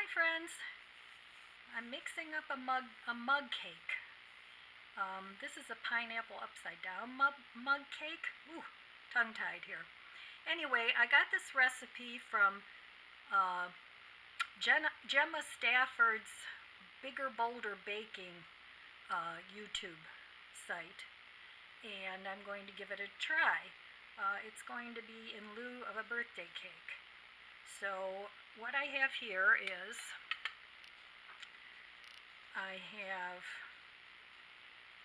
Hi friends, I'm mixing up a mug cake. This is a pineapple upside down mug cake. Ooh, tongue-tied here. Anyway, I got this recipe from Jemma Stafford's Bigger Bolder Baking YouTube site, and I'm going to give it a try. It's going to be in lieu of a birthday cake. So what I have here is I have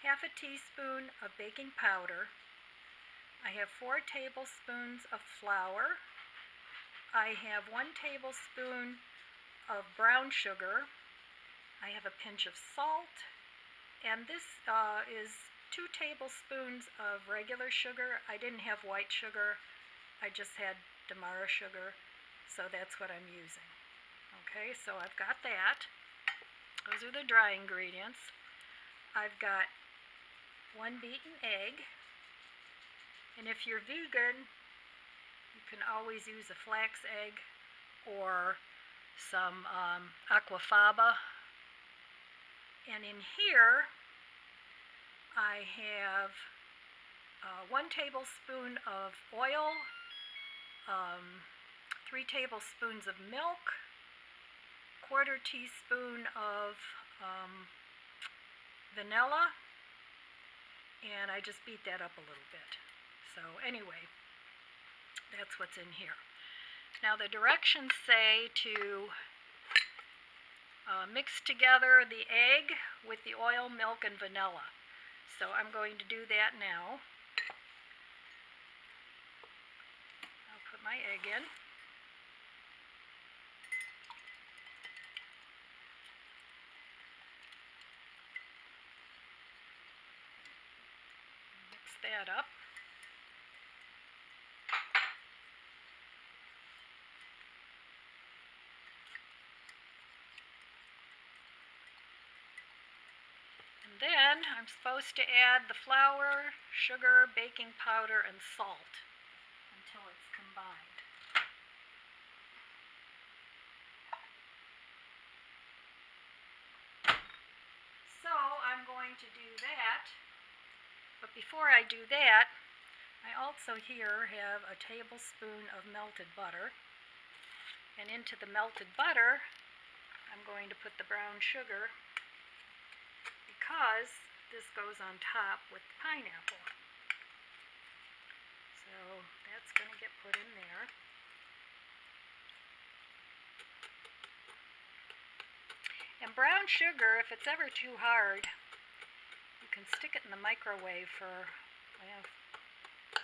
half a teaspoon of baking powder. I have 4 tablespoons of flour. I have 1 tablespoon of brown sugar. I have a pinch of salt, and this is 2 tablespoons of regular sugar. I didn't have white sugar, I just had Demara sugar, so that's what I'm using. Okay, so I've got that. Those are the dry ingredients. I've got 1 beaten egg, and if you're vegan, you can always use a flax egg or some aquafaba. And in here, I have 1 tablespoon of oil, 3 tablespoons of milk, 1/4 teaspoon of vanilla, and I just beat that up a little bit. So anyway, that's what's in here. Now the directions say to mix together the egg with the oil, milk, and vanilla. So I'm going to do that now. I'll put my egg in. That up. And then I'm supposed to add the flour, sugar, baking powder, and salt until it's combined. So I'm going to do that. But before I do that, I also here have a tablespoon of melted butter. And into the melted butter, I'm going to put the brown sugar because this goes on top with the pineapple. So that's going to get put in there. And brown sugar, if it's ever too hard, you can stick it in the microwave for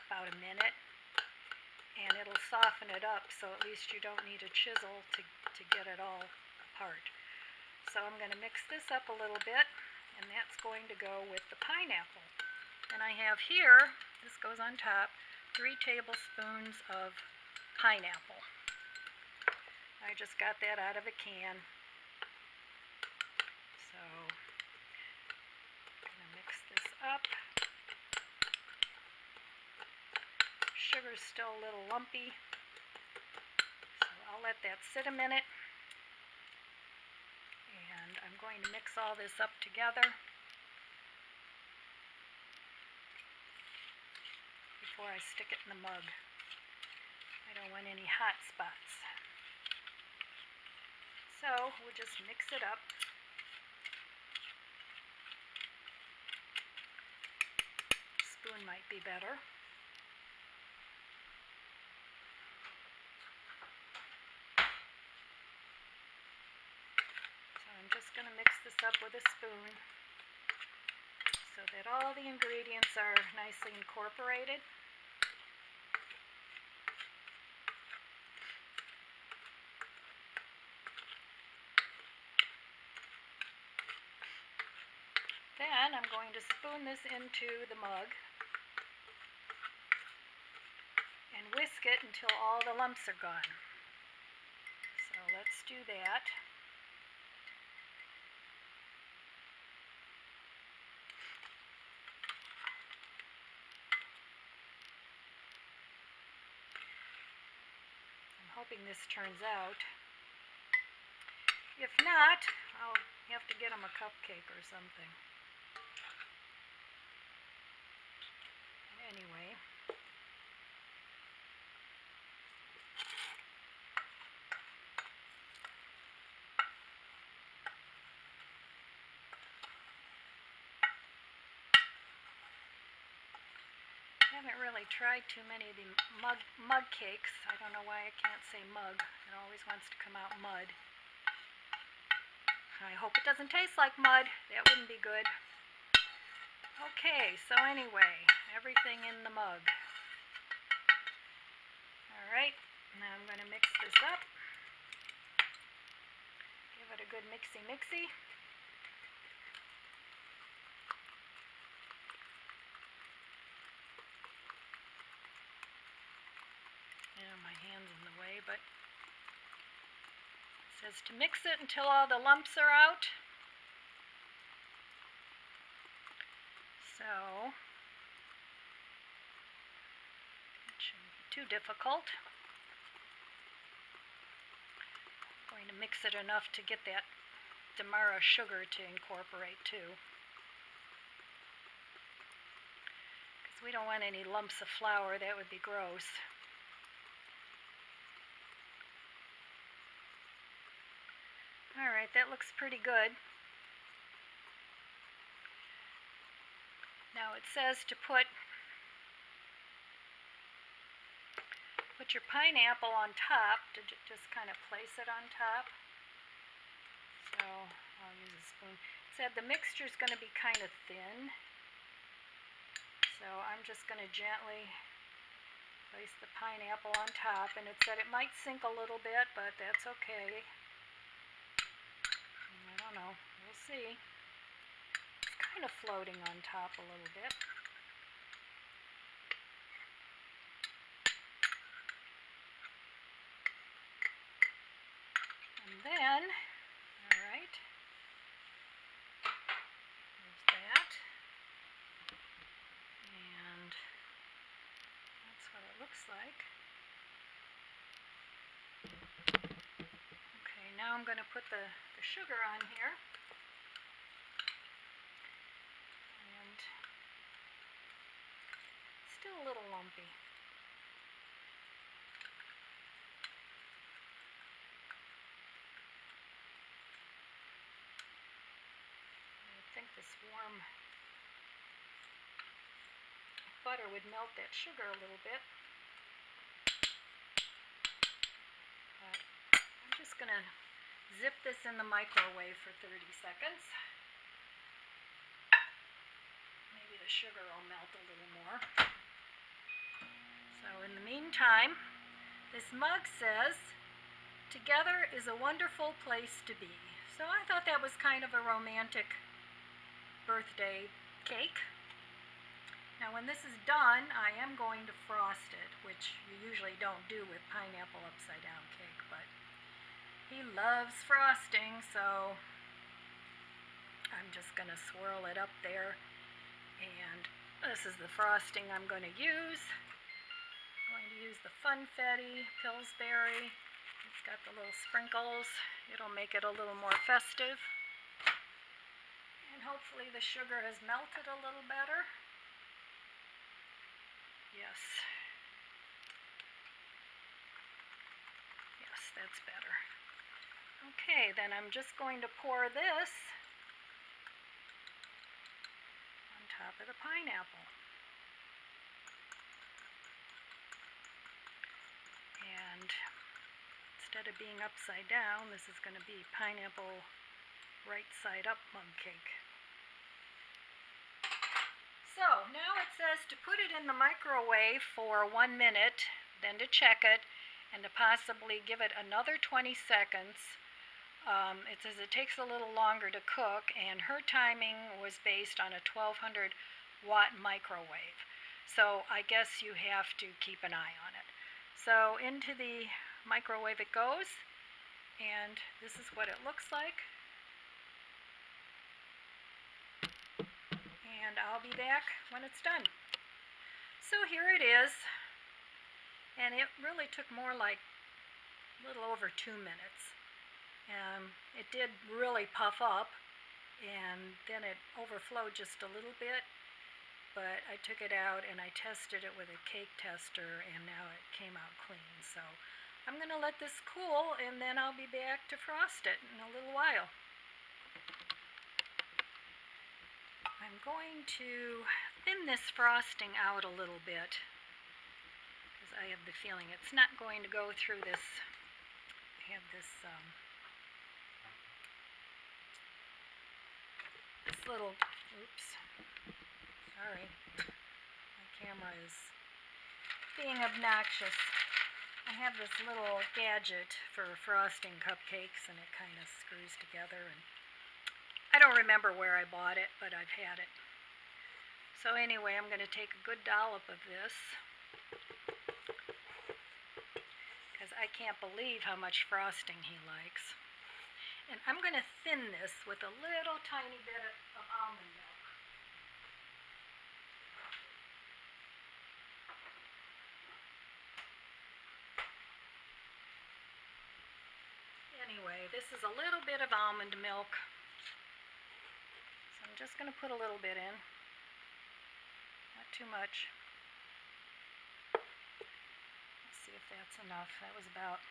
about a minute, and it'll soften it up, so at least you don't need a chisel to get it all apart. So I'm going to mix this up a little bit, and that's going to go with the pineapple. And I have here, this goes on top, 3 tablespoons of pineapple. I just got that out of a can. So I'm going to mix this up. Sugar's still a little lumpy, so I'll let that sit a minute. And I'm going to mix all this up together before I stick it in the mug. I don't want any hot spots. So we'll just mix it up. Spoon might be better. I'm just going to mix this up with a spoon so that all the ingredients are nicely incorporated. Then I'm going to spoon this into the mug and whisk it until all the lumps are gone. So let's do that. Hoping this turns out. If not, I'll have to get them a cupcake or something. Anyway. I haven't really tried too many of the mug cakes. I don't know why I can't say mug. It always wants to come out mud. I hope it doesn't taste like mud. That wouldn't be good. Okay, so anyway, everything in the mug. Alright, now I'm going to mix this up. Give it a good mixy-mixy. My hand's in the way, but it says to mix it until all the lumps are out. So, it shouldn't be too difficult. I'm going to mix it enough to get that Jemma sugar to incorporate too. Because we don't want any lumps of flour, that would be gross. Alright, that looks pretty good. Now it says to put your pineapple on top, to just kind of place it on top. So I'll use a spoon. It said the mixture is going to be kind of thin. So I'm just going to gently place the pineapple on top. And it said it might sink a little bit, but that's okay. I don't know. We'll see. It's kind of floating on top a little bit. And then, alright, there's that. And that's what it looks like. Okay, now I'm going to put the sugar on here. And it's still a little lumpy. I think this warm butter would melt that sugar a little bit. But I'm just going to zip this in the microwave for 30 seconds. Maybe the sugar will melt a little more. So in the meantime, this mug says, "Together is a wonderful place to be." So I thought that was kind of a romantic birthday cake. Now when this is done, I am going to frost it, which you usually don't do with pineapple upside down cake, but he loves frosting, so I'm just going to swirl it up there. And this is the frosting I'm going to use. I'm going to use the Funfetti Pillsbury. It's got the little sprinkles. It'll make it a little more festive. And hopefully the sugar has melted a little better. Yes. Yes, that's better. Okay, then I'm just going to pour this on top of the pineapple. And instead of being upside down, this is going to be pineapple right side up mug cake. So now it says to put it in the microwave for 1 minute, then to check it, and to possibly give it another 20 seconds. It says it takes a little longer to cook, and her timing was based on a 1200 watt microwave. So I guess you have to keep an eye on it. So into the microwave it goes, and this is what it looks like. And I'll be back when it's done. So here it is, and it really took more like a little over 2 minutes. It did really puff up, and then it overflowed just a little bit, but I took it out and I tested it with a cake tester, and now it came out clean. So I'm going to let this cool, and then I'll be back to frost it in a little while. I'm going to thin this frosting out a little bit, because I have the feeling it's not going to go through this. I have this little, oops, sorry, my camera is being obnoxious. I have this little gadget for frosting cupcakes, and it kind of screws together, and I don't remember where I bought it, but I've had it. So anyway, I'm going to take a good dollop of this, because I can't believe how much frosting he likes. And I'm going to thin this with a little tiny bit of almond milk. Anyway, this is a little bit of almond milk. So I'm just going to put a little bit in. Not too much. Let's see if that's enough. That was about,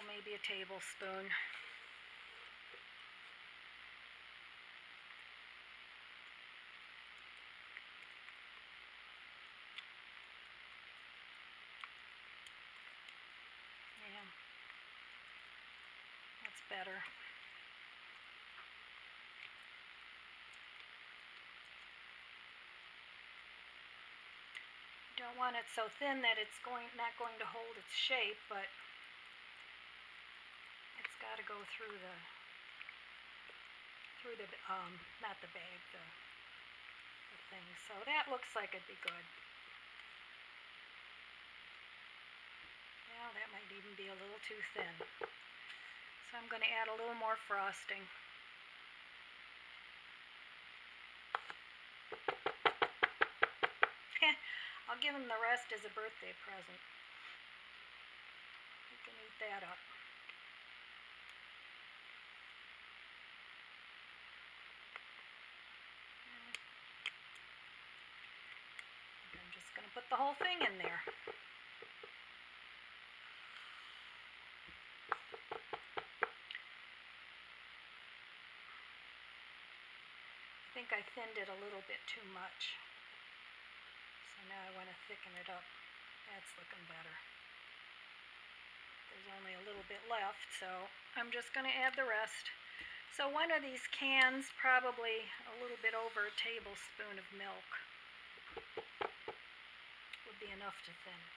maybe a tablespoon. Yeah, that's better. You don't want it so thin that it's not going to hold its shape, but it's got to go through the not the bag, the thing. So that looks like it'd be good. Well, that might even be a little too thin. So I'm going to add a little more frosting. I'll give him the rest as a birthday present. He can eat that up. I'm just going to put the whole thing in there. I think I thinned it a little bit too much. So now I want to thicken it up. That's looking better. There's only a little bit left, so I'm just going to add the rest. So one of these cans, probably a little bit over a tablespoon of milk, would be enough to thin it.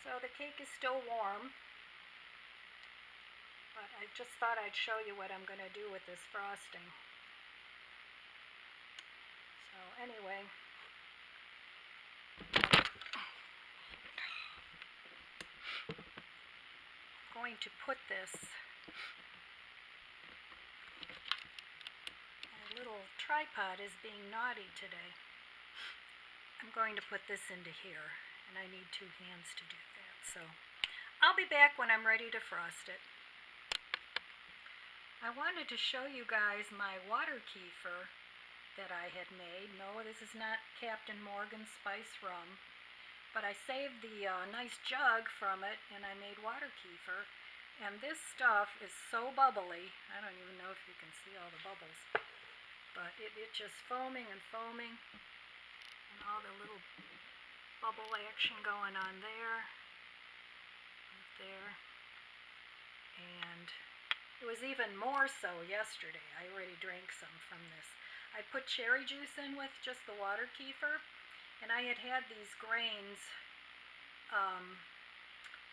So the cake is still warm, but I just thought I'd show you what I'm going to do with this frosting. So anyway, I'm going to put this, my little tripod is being naughty today. I'm going to put this into here, and I need 2 hands to do that. So I'll be back when I'm ready to frost it. I wanted to show you guys my water kefir that I had made. No, this is not Captain Morgan's spice rum, but I saved the nice jug from it, and I made water kefir. And this stuff is so bubbly. I don't even know if you can see all the bubbles, but it's just foaming and foaming, and all the little bubble action going on there, right there, and it was even more so yesterday. I already drank some from this. I put cherry juice in with just the water kefir, and I had these grains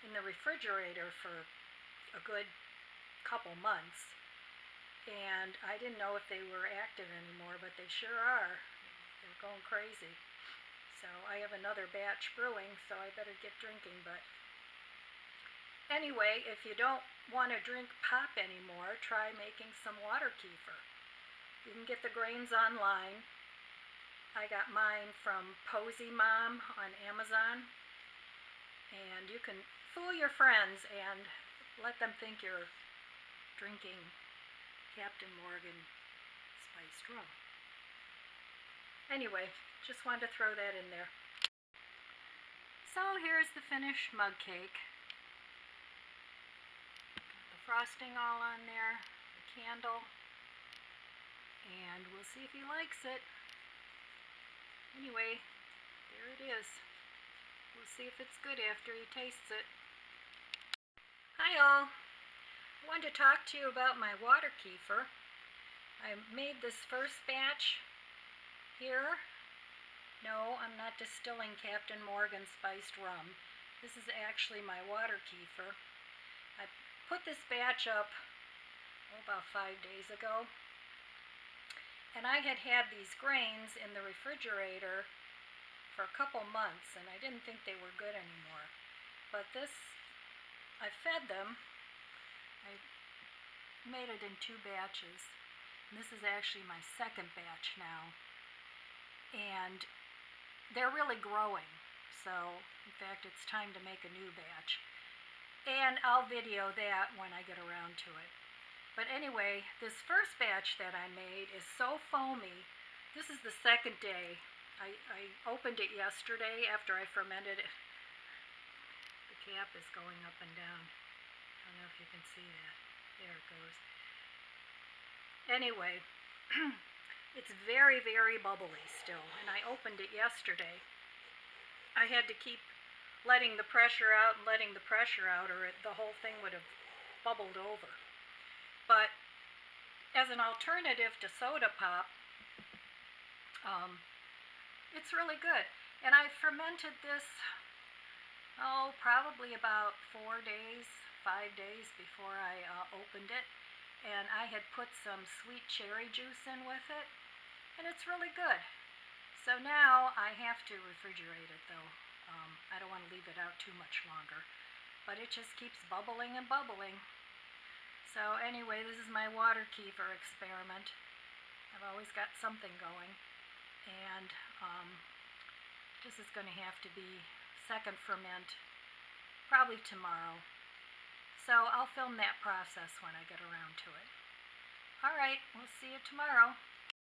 in the refrigerator for a good couple months, and I didn't know if they were active anymore, but they sure are. They're going crazy. So I have another batch brewing, so I better get drinking. But anyway, if you don't want to drink pop anymore, try making some water kefir. You can get the grains online. I got mine from Posy Mom on Amazon, and you can fool your friends and let them think you're drinking Captain Morgan spiced rum. Anyway, just wanted to throw that in there. So here's the finished mug cake. Got the frosting all on there, the candle, and we'll see if he likes it. Anyway, there it is. We'll see if it's good after he tastes it. Hi all. I wanted to talk to you about my water kefir. I made this first batch here. No, I'm not distilling Captain Morgan spiced rum. This is actually my water kefir. I put this batch up about 5 days ago. And I had had these grains in the refrigerator for a couple months, and I didn't think they were good anymore. But this, I fed them. I made it in 2 batches. And this is actually my second batch now. And they're really growing. So, in fact, it's time to make a new batch. And I'll video that when I get around to it. But anyway, this first batch that I made is so foamy. This is the second day. I opened it yesterday after I fermented it. The cap is going up and down. I don't know if you can see that. There it goes. Anyway, it's very, very bubbly still, and I opened it yesterday. I had to keep letting the pressure out and letting the pressure out, or the whole thing would have bubbled over. But as an alternative to soda pop, it's really good. And I fermented this, probably about 4 days, 5 days before I opened it. And I had put some sweet cherry juice in with it, and it's really good. So now I have to refrigerate it though. I don't want to leave it out too much longer, but it just keeps bubbling and bubbling. So anyway, this is my water kefir experiment. I've always got something going, and this is going to have to be second ferment, probably tomorrow. So I'll film that process when I get around to it. All right, we'll see you tomorrow.